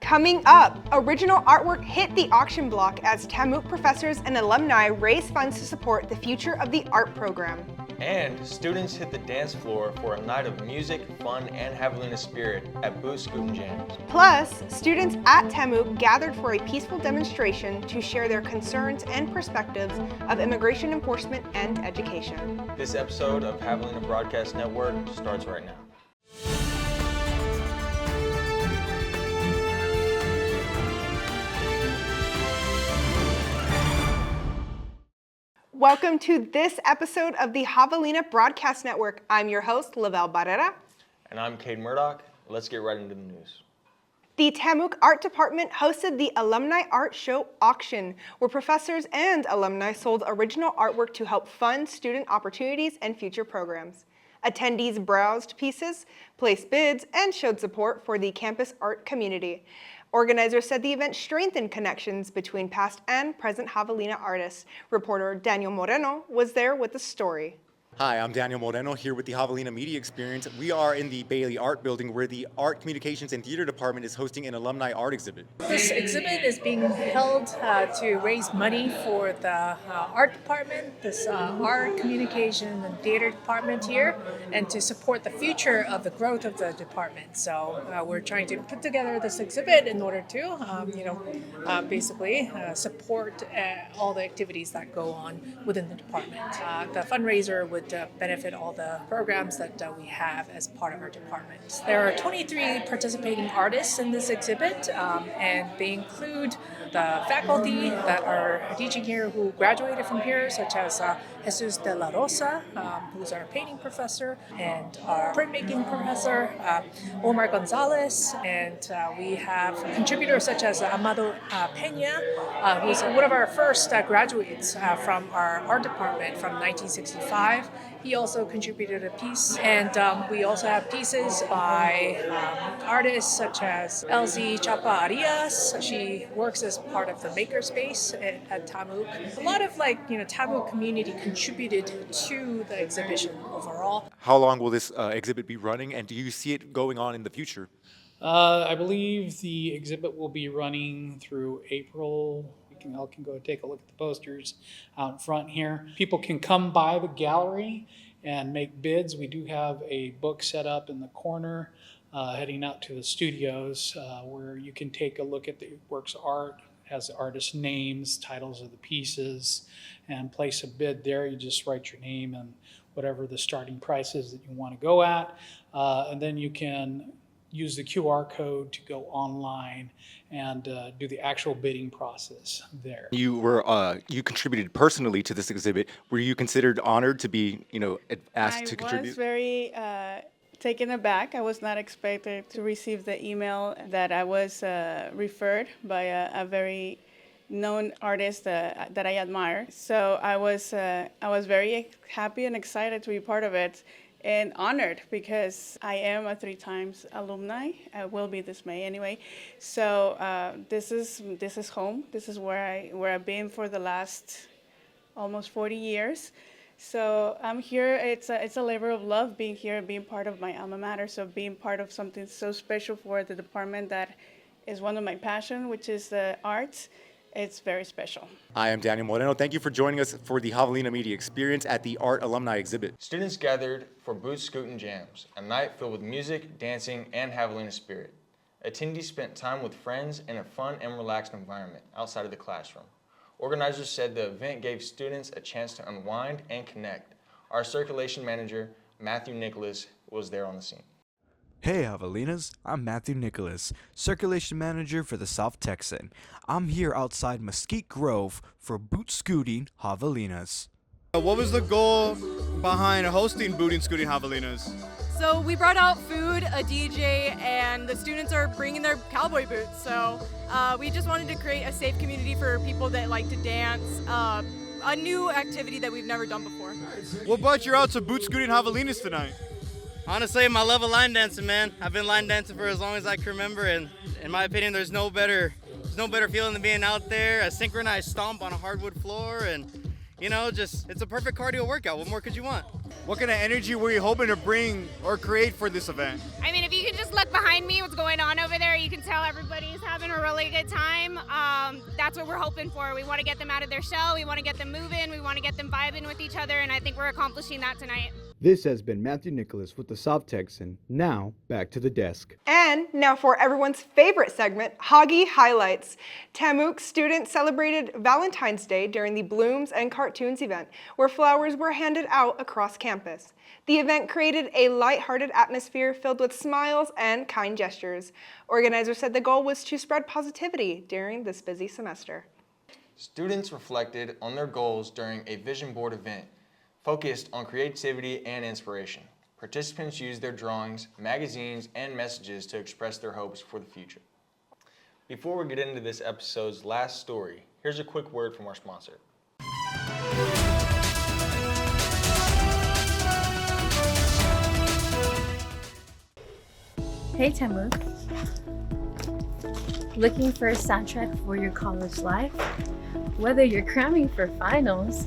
Coming up, original artwork hit the auction block as TAMUK professors and alumni raise funds to support the future of the art program. And students hit the dance floor for a night of music, fun, and Javelina spirit at Boot Scootin Jams. Plus, students at TAMUK gathered for a peaceful demonstration to share their concerns and perspectives of immigration enforcement and education. This episode of Javelina Broadcast Network starts right now. Welcome to this episode of the Javelina Broadcast Network. I'm your host, Lavelle Barrera. And I'm Kade Murdoch. Let's get right into the news. The TAMUK Art Department hosted the Alumni Art Show Auction, where professors and alumni sold original artwork to help fund student opportunities and future programs. Attendees browsed pieces, placed bids, and showed support for the campus art community. Organizers said the event strengthened connections between past and present Javelina artists. Reporter Daniel Moreno was there with the story. Hi, I'm Daniel Moreno here with the Javelina Media Experience. We are in the Bailey Art Building where the Art Communications and Theater Department is hosting an alumni art exhibit. This exhibit is being held to raise money for the art department, this art communication and theater department here, and to support the future of the growth of the department. So we're trying to put together this exhibit in order to, basically support all the activities that go on within the department. The fundraiser would benefit all the programs that we have as part of our department. There are 23 participating artists in this exhibit, and they include the faculty that are teaching here who graduated from here, such as Jesus de la Rosa, who's our painting professor, and our printmaking professor, Omar Gonzalez, and we have contributors such as Amado Pena, who's one of our first graduates from our art department from 1965. He also contributed a piece, and we also have pieces by artists such as Elsie Chapa Arias. She works as part of the makerspace at TAMUK. A lot of TAMUK community contributed to the exhibition overall. How long will this exhibit be running, and do you see it going on in the future? I believe the exhibit will be running through April. You can go take a look at the posters out in front here. People can come by the gallery and make bids. We do have a book set up in the corner heading out to the studios where you can take a look at the works of art, has the artist's names, titles of the pieces, and place a bid there. You just write your name and whatever the starting price is that you want to go at, and then you can use the QR code to go online and do the actual bidding process there. You contributed personally to this exhibit. Were you considered honored to be, asked to contribute? I was very taken aback. I was not expected to receive the email that I was referred by a very known artist that I admire. So I was very happy and excited to be part of it. And honored because I am a 3 times alumni. I will be this May anyway. So this is home. This is where I've been for the last almost 40 years. So I'm here. It's a labor of love being here and being part of my alma mater. So being part of something so special for the department that is one of my passion, which is the arts. It's very special. I am Daniel Moreno. Thank you for joining us for the Javelina Media Experience at the Art Alumni Exhibit. Students gathered for Boot Scootin Jams, a night filled with music, dancing, and Javelina spirit. Attendees spent time with friends in a fun and relaxed environment outside of the classroom. Organizers said the event gave students a chance to unwind and connect. Our circulation manager, Matthew Nicholas, was there on the scene. Hey Javelinas, I'm Matthew Nicholas, Circulation Manager for the South Texan. I'm here outside Mesquite Grove for Boot Scootin Javelinas. What was the goal behind hosting Boot Scootin Javelinas? So we brought out food, a DJ, and the students are bringing their cowboy boots. So we just wanted to create a safe community for people that like to dance, a new activity that we've never done before. What brought you out to Boot Scootin Javelinas tonight? Honestly, my love of line dancing, man. I've been line dancing for as long as I can remember, and in my opinion, there's no better feeling than being out there, a synchronized stomp on a hardwood floor, and it's a perfect cardio workout. What more could you want? What kind of energy were you hoping to bring or create for this event? I mean, if you can just look behind me, what's going on over there. You can tell everybody's having a really good time. That's what we're hoping for. We want to get them out of their shell. We want to get them moving. We want to get them vibing with each other, and I think we're accomplishing that tonight. This has been Matthew Nicholas with the South Texan. Now, back to the desk. And now for everyone's favorite segment, Hoggy Highlights. TAMUK students celebrated Valentine's Day during the Blooms and Cartoons event, where flowers were handed out across campus. The event created a lighthearted atmosphere filled with smiles and kind gestures. Organizers said the goal was to spread positivity during this busy semester. Students reflected on their goals during a vision board event focused on creativity and inspiration. Participants used their drawings, magazines, and messages to express their hopes for the future. Before we get into this episode's last story, here's a quick word from our sponsor. Hey TAMUK, looking for a soundtrack for your college life? Whether you're cramming for finals,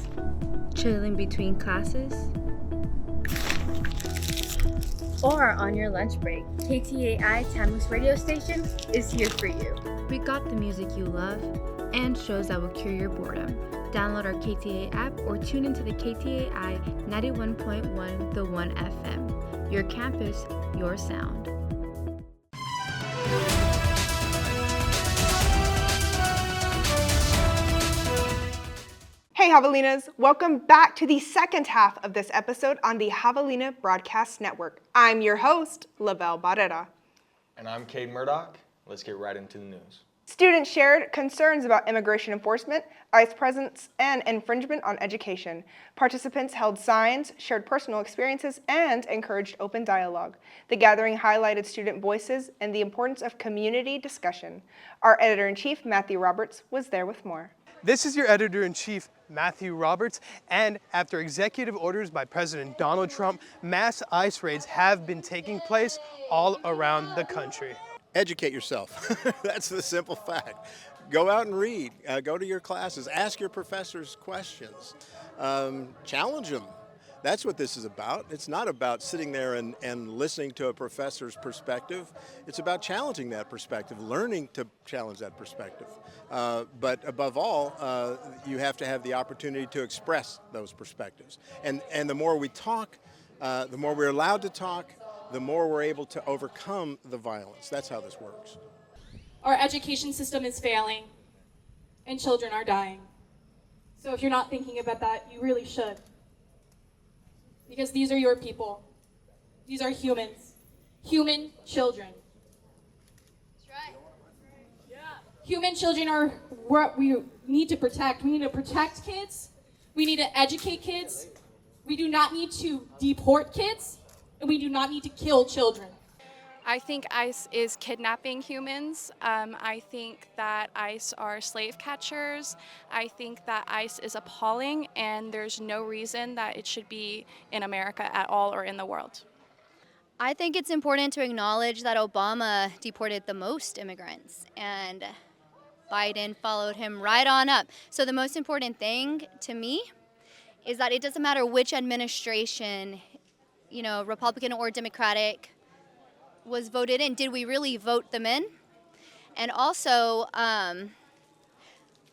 chilling between classes, or on your lunch break, KTAI TAMUK's radio station is here for you. We got the music you love and shows that will cure your boredom. Download our KTAI app or tune into the KTAI 91.1 The One FM. Your campus, your sound. Hey Javelinas, welcome back to the second half of this episode on the Javelina Broadcast Network. I'm your host, Lavelle Barrera. And I'm Kade Murdoch. Let's get right into the news. Students shared concerns about immigration enforcement, ICE presence, and infringement on education. Participants held signs, shared personal experiences, and encouraged open dialogue. The gathering highlighted student voices and the importance of community discussion. Our editor-in-chief, Matthew Roberts, was there with more. This is your editor-in-chief, Matthew Roberts, and after executive orders by President Donald Trump, mass ICE raids have been taking place all around the country. Educate yourself. That's the simple fact. Go out and read. Go to your classes. Ask your professors questions. Challenge them. That's what this is about. It's not about sitting there and listening to a professor's perspective. It's about challenging that perspective, learning to challenge that perspective. But above all, you have to have the opportunity to express those perspectives. And the more we talk, the more we're allowed to talk, the more we're able to overcome the violence. That's how this works. Our education system is failing, and children are dying. So if you're not thinking about that, you really should. Because these are your people. These are humans. Human children. That's right. Yeah. Human children are what we need to protect. We need to protect kids. We need to educate kids. We do not need to deport kids. And we do not need to kill children. I think ICE is kidnapping humans. I think that ICE are slave catchers. I think that ICE is appalling, and there's no reason that it should be in America at all or in the world. I think it's important to acknowledge that Obama deported the most immigrants, and Biden followed him right on up. So the most important thing to me is that it doesn't matter which administration, Republican or Democratic, was voted in. Did we really vote them in? And also,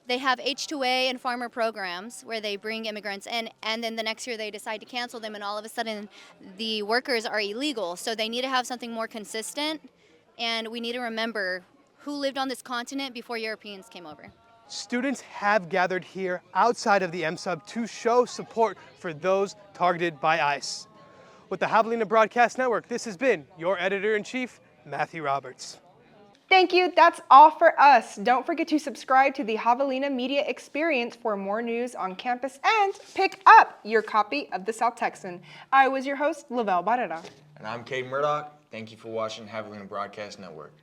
they have H-2A and farmer programs where they bring immigrants in, and then the next year they decide to cancel them, and all of a sudden the workers are illegal. So they need to have something more consistent, and we need to remember who lived on this continent before Europeans came over. Students have gathered here outside of the M-Sub to show support for those targeted by ICE. With the Javelina Broadcast Network, this has been your editor-in-chief, Matthew Roberts. Thank you. That's all for us. Don't forget to subscribe to the Javelina Media Experience for more news on campus and pick up your copy of the South Texan. I was your host, Lavelle Barrera. And I'm Kade Murdoch. Thank you for watching Javelina Broadcast Network.